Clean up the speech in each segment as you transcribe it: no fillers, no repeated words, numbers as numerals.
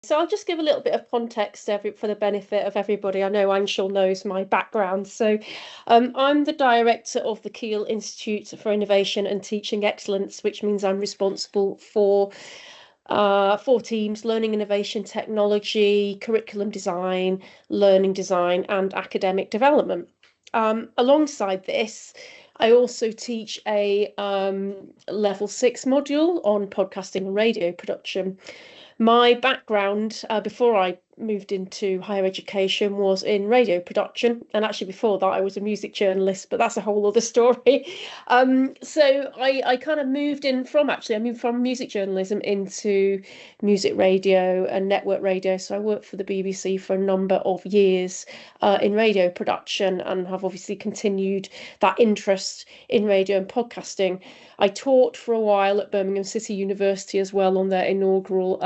So I'll just give a little bit of context for the benefit of everybody. I know Anshul knows my background. So I'm the director of the Keele Institute for Innovation and Teaching Excellence, which means I'm responsible for 4 teams: learning, innovation, technology, curriculum design, learning design, and academic development. Alongside this, I also teach a level 6 module on podcasting and radio production. My background before I moved into higher education was in radio production, and actually before that I was a music journalist, but that's a whole other story. So I kind of I moved from music journalism into music radio and network radio. So I worked for the BBC for a number of years in radio production, and have obviously continued that interest in radio and podcasting. I taught for a while at Birmingham City University as well on their inaugural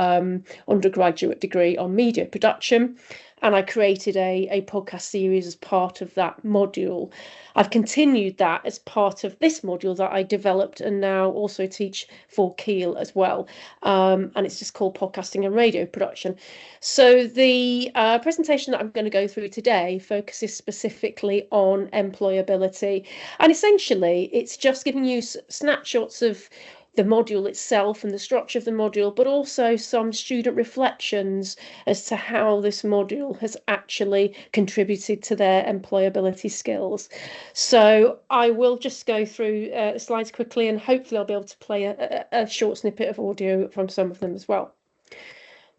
undergraduate degree on media production, and I created a podcast series as part of that module. I've continued that as part of this module that I developed and now also teach for Keele as well, and it's just called Podcasting and Radio Production. So the presentation that I'm going to go through today focuses specifically on employability, and essentially it's just giving you snapshots of the module itself and the structure of the module, but also some student reflections as to how this module has actually contributed to their employability skills. So I will just go through the slides quickly, and hopefully I'll be able to play a short snippet of audio from some of them as well.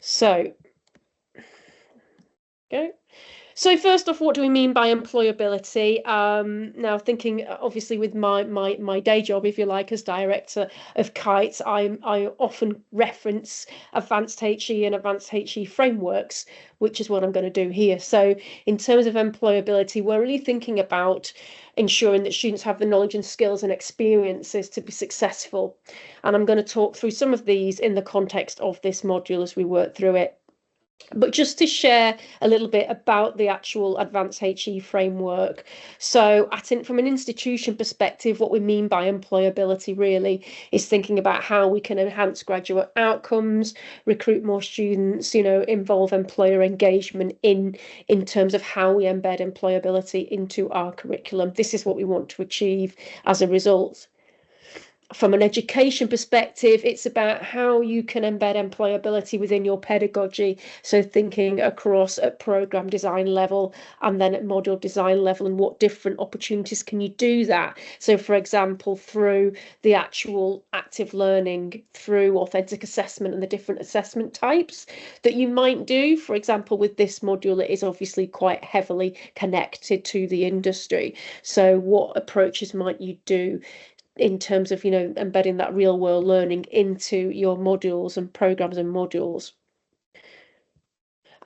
So, go. So first off, what do we mean by employability? Now, thinking obviously with my day job, if you like, as director of KITES, I often reference advanced HE and advanced HE frameworks, which is what I'm going to do here. So in terms of employability, we're really thinking about ensuring that students have the knowledge and skills and experiences to be successful. And I'm going to talk through some of these in the context of this module as we work through it. But just to share a little bit about the actual advanced HE framework. So from an institution perspective, what we mean by employability really is thinking about how we can enhance graduate outcomes, recruit more students, involve employer engagement in terms of how we embed employability into our curriculum. This is what we want to achieve as a result. From an education perspective, it's about how you can embed employability within your pedagogy. So thinking across at program design level and then at module design level, and what different opportunities can you do that? So for example, through the actual active learning, through authentic assessment and the different assessment types that you might do. For example, with this module, it is obviously quite heavily connected to the industry. So what approaches might you do in terms of, embedding that real world learning into your modules and programs and modules?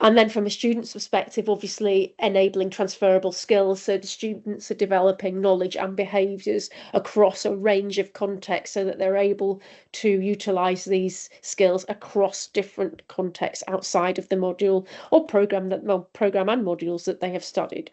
And then from a student's perspective, obviously enabling transferable skills. So the students are developing knowledge and behaviours across a range of contexts so that they're able to utilise these skills across different contexts outside of the module or program and modules that they have studied.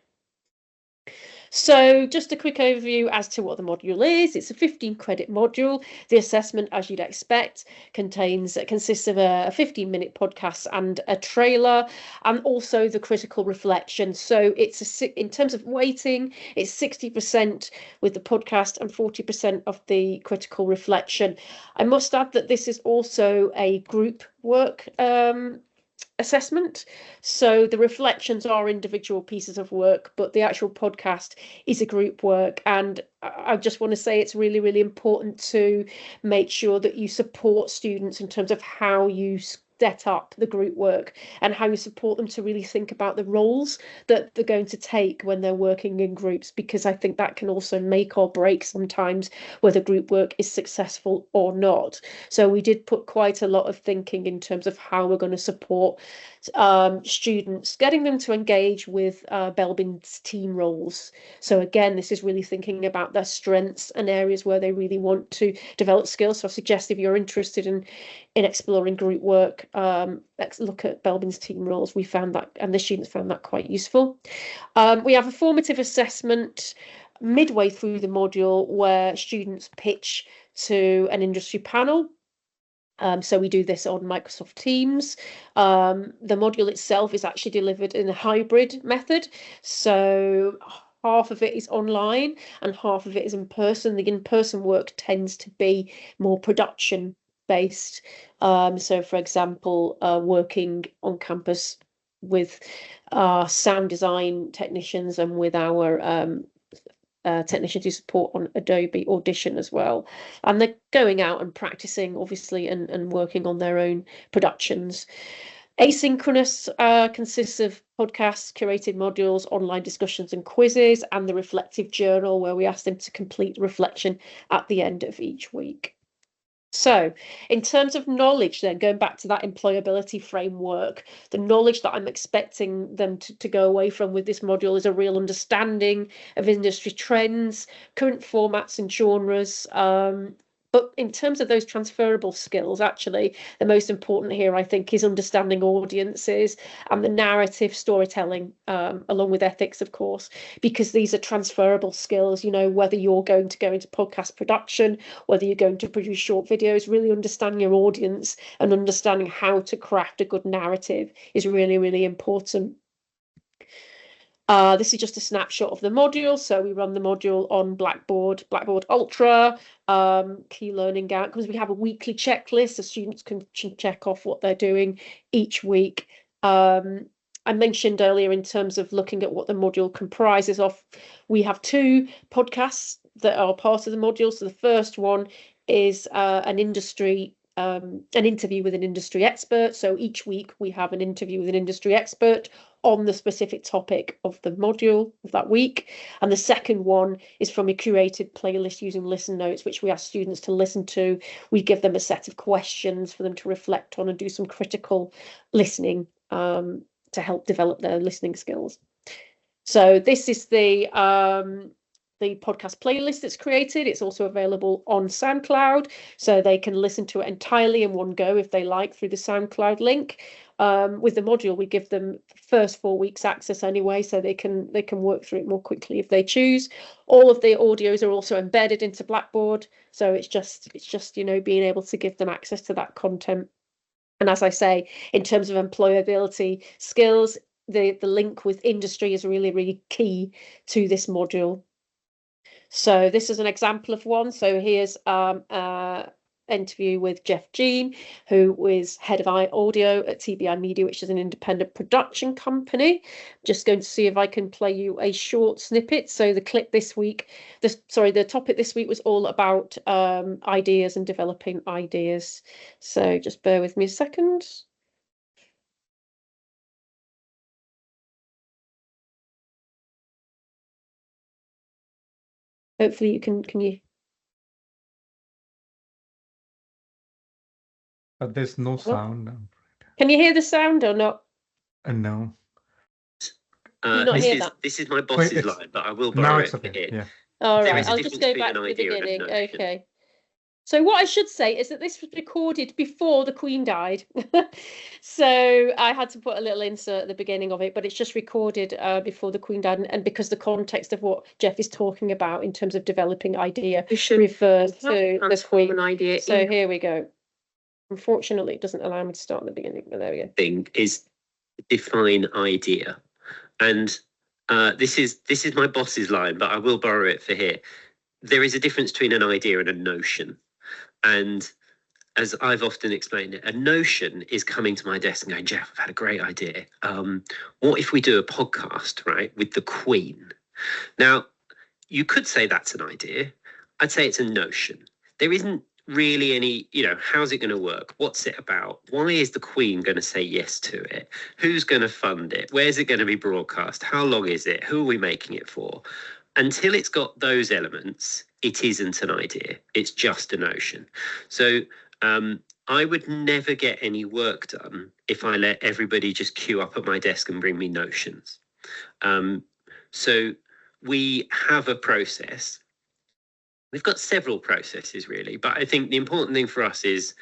So just a quick overview as to what the module is. It's a 15-credit module. The assessment, as you'd expect, consists of a 15-minute podcast and a trailer, and also the critical reflection. So in terms of weighting, it's 60% with the podcast and 40% of the critical reflection. I must add that this is also a group work assessment. So the reflections are individual pieces of work, but the actual podcast is a group work. And I just want to say it's really, really important to make sure that you support students in terms of how you set up the group work and how you support them to really think about the roles that they're going to take when they're working in groups, because I think that can also make or break sometimes whether group work is successful or not. So we did put quite a lot of thinking in terms of how we're going to support students, getting them to engage with Belbin's team roles. So again, this is really thinking about their strengths and areas where they really want to develop skills. So I suggest if you're interested in exploring group work, let's look at Belbin's team roles. We found that, and the students found that quite useful. We have a formative assessment midway through the module where students pitch to an industry panel. So we do this on Microsoft Teams. The module itself is actually delivered in a hybrid method. So half of it is online and half of it is in person. The in-person work tends to be more production based. So for example, working on campus with our sound design technicians and with our technicians who support on Adobe Audition as well. And they're going out and practicing, obviously, and working on their own productions. Asynchronous consists of podcasts, curated modules, online discussions and quizzes, and the reflective journal, where we ask them to complete reflection at the end of each week. So in terms of knowledge, then going back to that employability framework, the knowledge that I'm expecting them to go away from with this module is a real understanding of industry trends, current formats and genres. But in terms of those transferable skills, actually, the most important here, I think, is understanding audiences and the narrative storytelling, along with ethics, of course, because these are transferable skills. You know, whether you're going to go into podcast production, whether you're going to produce short videos, really understanding your audience and understanding how to craft a good narrative is really, really important. This is just a snapshot of the module. So we run the module on Blackboard Ultra, key learning outcomes. We have a weekly checklist so students can check off what they're doing each week. I mentioned earlier in terms of looking at what the module comprises of, we have 2 podcasts that are part of the module. So the first one is an interview with an industry expert. So each week we have an interview with an industry expert on the specific topic of the module of that week. And the second one is from a curated playlist using listen notes, which we ask students to listen to. We give them a set of questions for them to reflect on and do some critical listening to help develop their listening skills. So this is the podcast playlist that's created. It's also available on SoundCloud, so they can listen to it entirely in one go if they like through the SoundCloud link. With the module, we give them the first 4 weeks access anyway, so they can work through it more quickly if they choose. All of the audios are also embedded into Blackboard, so it's just you know, being able to give them access to that content. And as I say, in terms of employability skills, the link with industry is really, really key to this module. So this is an example of one. So here's interview with Jeff Jean, who is head of audio at TBI Media, which is an independent production company. Just going to see if I can play you a short snippet. So the clip this week, the topic this week was all about ideas and developing ideas. So just bear with me a second. Hopefully you can you? There's no sound. Can you hear the sound or not? No. This is my boss's line, but I will borrow it. Okay. Yeah. All right, I'll just go back to the beginning. Okay. So what I should say is that this was recorded before the Queen died. So I had to put a little insert at the beginning of it, but it's just recorded before the Queen died. And because the context of what Jeff is talking about in terms of developing idea refers to the Queen. Idea. So here we go. Unfortunately, it doesn't allow me to start at the beginning, but there we go. Thing is define idea. And this is my boss's line, but I will borrow it for here. There is a difference between an idea and a notion. And as I've often explained it, a notion is coming to my desk and going, Jeff, I've had a great idea. What if we do a podcast, right, with the Queen? Now, you could say that's an idea. I'd say it's a notion. There isn't really any, you know, how's it going to work? What's it about? Why is the Queen going to say yes to it? Who's going to fund it? Where's it going to be broadcast? How long is it? Who are we making it for? Until it's got those elements, it isn't an idea. It's just a notion. So I would never get any work done if I let everybody just queue up at my desk and bring me notions. So we have a process. We've got several processes, really, but I think the important thing for us is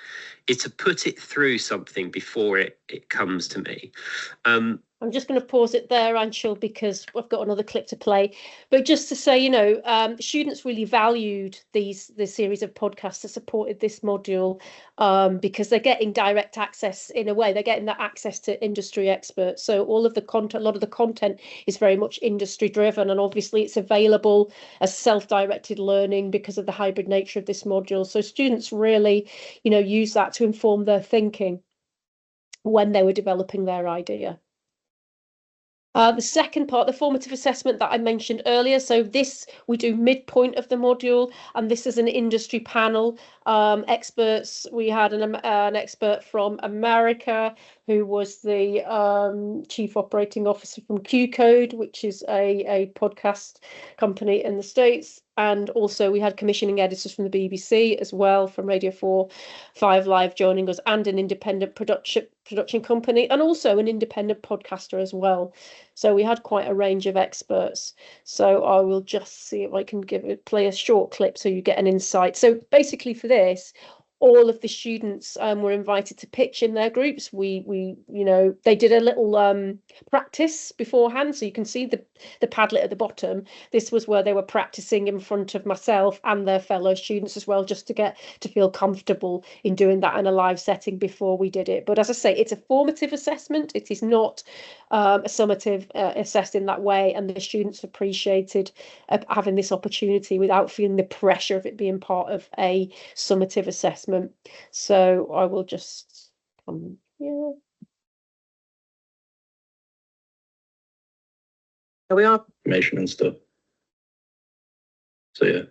to put it through something before it comes to me. I'm just going to pause it there, Anshul, because I've got another clip to play. But just to say, students really valued the series of podcasts that supported this module because they're getting direct access in a way. They're getting that access to industry experts. So all of the content, a lot of the content is very much industry driven. And obviously it's available as self-directed learning because of the hybrid nature of this module. So students really, use that to inform their thinking when they were developing their idea. The second part, the formative assessment that I mentioned earlier. So this we do midpoint of the module, and this is an industry panel. Experts, we had an expert from America who was the chief operating officer from Q Code, which is a podcast company in the States. And also we had commissioning editors from the BBC as well, from Radio 4, 5 Live joining us, and an independent production company, and also an independent podcaster as well. So we had quite a range of experts. So I will just see if I can play a short clip so you get an insight. So basically for this, all of the students were invited to pitch in their groups. They did a little practice beforehand, so you can see the Padlet at the bottom. This was where they were practicing in front of myself and their fellow students as well, just to get to feel comfortable in doing that in a live setting before we did it. But as I say, it's a formative assessment. It is not a summative assessed in that way, and the students appreciated having this opportunity without feeling the pressure of it being part of a summative assessment. So I will just come here. There we are. Information and stuff. So yeah.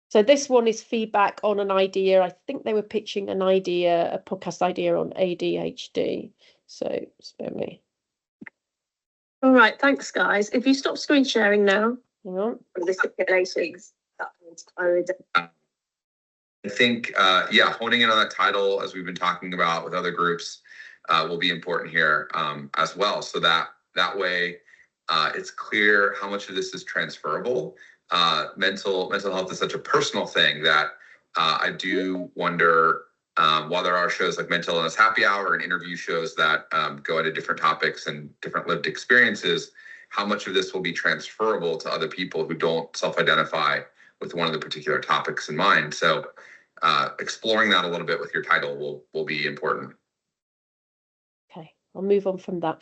So this one is feedback on an idea. I think they were pitching an idea, a podcast idea on ADHD. So spare me. All right, thanks, guys. If you stop screen sharing now, Hang on. the stipulations. I think, honing in on that title, as we've been talking about with other groups, will be important here as well. So that way, it's clear how much of this is transferable. Mental health is such a personal thing that I do wonder, while there are shows like Mental Illness Happy Hour and interview shows that go into different topics and different lived experiences, how much of this will be transferable to other people who don't self-identify with one of the particular topics in mind. So exploring that a little bit with your title will be important. Okay, I'll move on from that.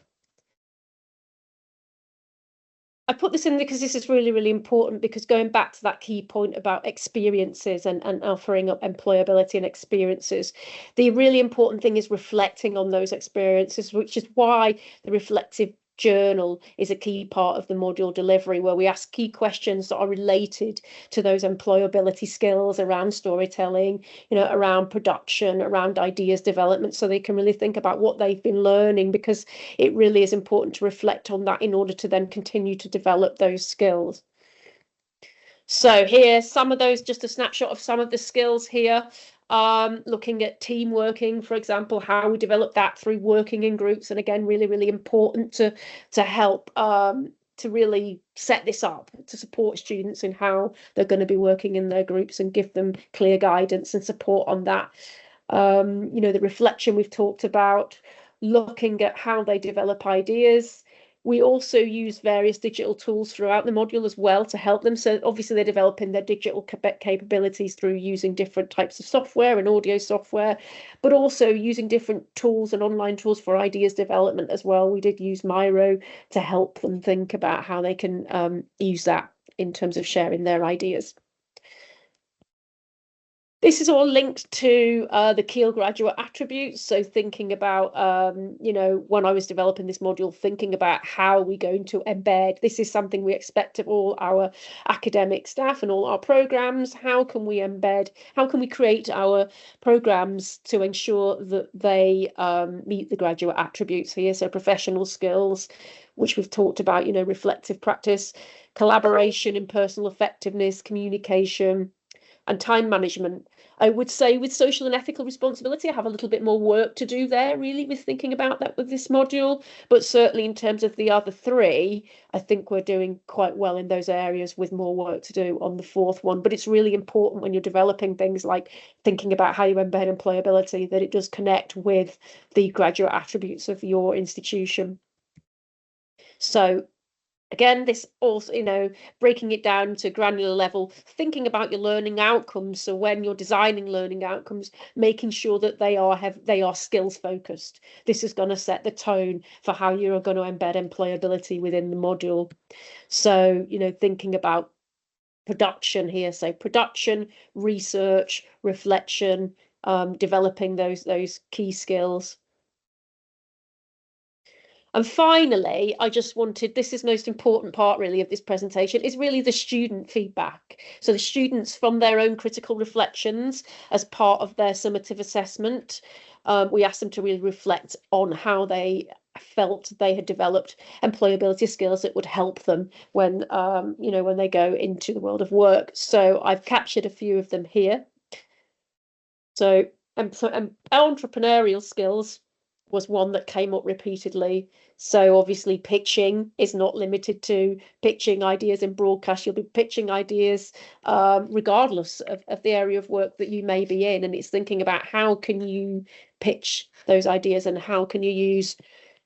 I put this in because this is really, really important, because going back to that key point about experiences and offering up employability and experiences, the really important thing is reflecting on those experiences, which is why the reflective journal is a key part of the module delivery, where we ask key questions that are related to those employability skills around storytelling, around production, around ideas development, so they can really think about what they've been learning, because it really is important to reflect on that in order to then continue to develop those skills. So here's some of those, just a snapshot of some of the skills here. Looking at team working, for example, how we develop that through working in groups. And again, really, really important to help to really set this up, to support students in how they're going to be working in their groups and give them clear guidance and support on that. The reflection we've talked about, looking at how they develop ideas. We also use various digital tools throughout the module as well to help them. So obviously they're developing their digital capabilities through using different types of software and audio software, but also using different tools and online tools for ideas development as well. We did use Miro to help them think about how they can use that in terms of sharing their ideas. This is all linked to the Keele graduate attributes. So thinking about, when I was developing this module, thinking about how we're going to embed. This is something we expect of all our academic staff and all our programs. How can we embed? How can we create our programs to ensure that they meet the graduate attributes here? So professional skills, which we've talked about, reflective practice, collaboration and personal effectiveness, communication, and time management. I would say with social and ethical responsibility, I have a little bit more work to do there, really, with thinking about that with this module. But certainly in terms of the other three, I think we're doing quite well in those areas with more work to do on the fourth one. But it's really important when you're developing things like thinking about how you embed employability, that it does connect with the graduate attributes of your institution. So again, this also, you know, breaking it down to granular level, thinking about your learning outcomes. So when you're designing learning outcomes, making sure that they are skills focused. This is going to set the tone for how you're going to embed employability within the module. So, you know, thinking about production here, so production, research, reflection, developing those key skills. And finally, I just wanted, this is the most important part really of this presentation, is really the student feedback. So the students from their own critical reflections as part of their summative assessment, we asked them to really reflect on how they felt they had developed employability skills that would help them when, you know, when they go into the world of work. So I've captured a few of them here. So entrepreneurial skills was one that came up repeatedly. So obviously pitching is not limited to pitching ideas in broadcast. You'll be pitching ideas regardless of the area of work that you may be in. And it's thinking about how can you pitch those ideas and how can you use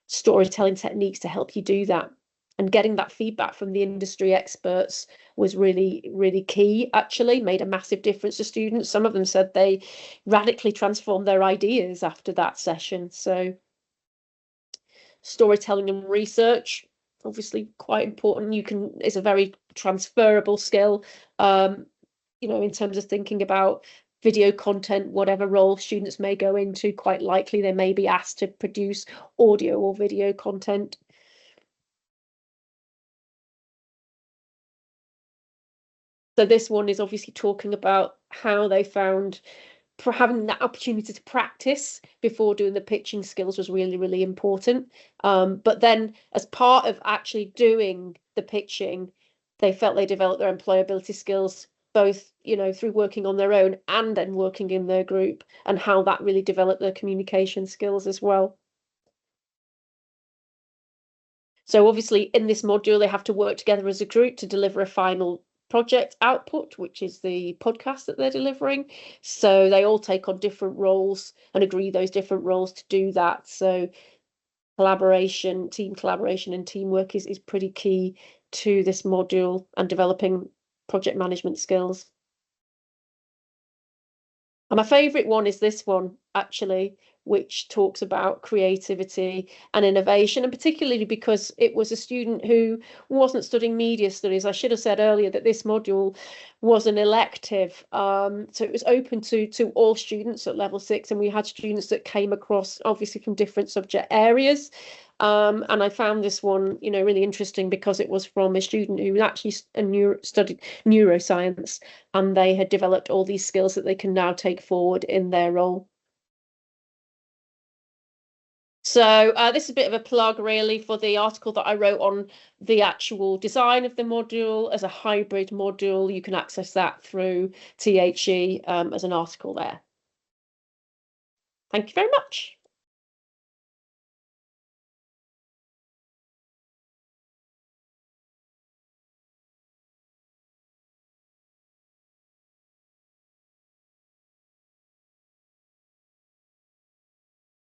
storytelling techniques to help you do that. And getting that feedback from the industry experts was really, really key, actually, made a massive difference to students. Some of them said they radically transformed their ideas after that session. So storytelling and research, obviously quite important. It's a very transferable skill, you know, in terms of thinking about video content, whatever role students may go into, quite likely they may be asked to produce audio or video content. So this one is obviously talking about how they found having that opportunity to practice before doing the pitching skills was really, really important. But then as part of actually doing the pitching, they felt they developed their employability skills, both, you know, through working on their own and then working in their group, and how that really developed their communication skills as well. So obviously in this module, they have to work together as a group to deliver a final project output, which is the podcast that they're delivering. So they all take on different roles and agree those different roles to do that. So collaboration, team collaboration and teamwork is pretty key to this module and developing project management skills. And my favourite one is this one, actually, which talks about creativity and innovation, and particularly because it was a student who wasn't studying media studies. I should have said earlier that this module was an elective, so it was open to all students at level 6, and we had students that came across obviously from different subject areas. And I found this one, you know, really interesting because it was from a student who actually studied neuroscience, and they had developed all these skills that they can now take forward in their role. So this is a bit of a plug really for the article that I wrote on the actual design of the module as a hybrid module. You can access that through THE as an article there. Thank you very much.